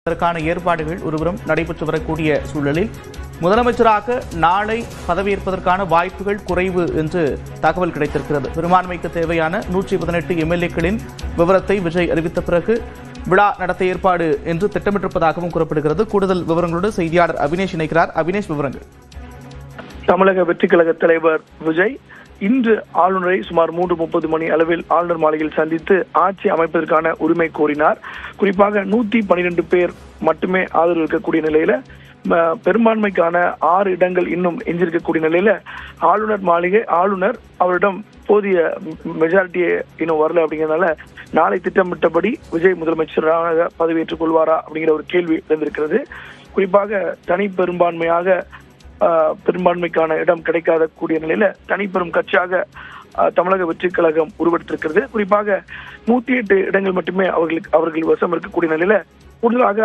அதற்கான ஏற்பாடுகள் ஒருபுறம் நடைபெற்று வரக்கூடிய சூழலில் முதலமைச்சராக நாளை பதவியேற்பதற்கான வாய்ப்புகள் குறைவு என்று தகவல் கிடைத்திருக்கிறது. பெரும்பான்மைக்கு தேவையான 118 எம்எல்ஏக்களின் விவரத்தை விஜய் அறிவித்த பிறகு விழா நடத்த ஏற்பாடு என்று திட்டமிட்டிருப்பதாகவும் கூறப்படுகிறது. கூடுதல் விவரங்களோடு செய்தியாளர் அபினேஷ் இணைக்கிறார். அபினேஷ், விவரங்கள். தமிழக வெற்றி கழக தலைவர் விஜய் இன்று ஆளுநரை சுமார் 3:30 மணி அளவில் ஆளுநர் மாளிகையில் சந்தித்து ஆட்சி அமைப்பதற்கான உரிமை கோரினார். குறிப்பாக 112 பேர் மட்டுமே ஆதரவு இருக்கக்கூடிய நிலையில பெரும்பான்மைக்கான 6 இடங்கள் இன்னும் எஞ்சிருக்கக்கூடிய நிலையில ஆளுநர் அவரிடம் போதிய மெஜாரிட்டியை இன்னும் வரல அப்படிங்கிறதுனால நாளை திட்டமிட்டபடி விஜய் முதலமைச்சராக பதவியேற்றுக் கொள்வாரா அப்படிங்கிற ஒரு கேள்வி எழுந்திருக்கிறது. குறிப்பாக தனி பெரும்பான்மைக்கான இடம் கிடைக்காத கூடிய நிலையில தனிப்பெரும் கட்சியாக தமிழக வெற்றி கழகம் உருவெடுத்திருக்கிறது. குறிப்பாக 108 இடங்கள் மட்டுமே அவர்கள் வசம் இருக்கக்கூடிய நிலையில கூடுதலாக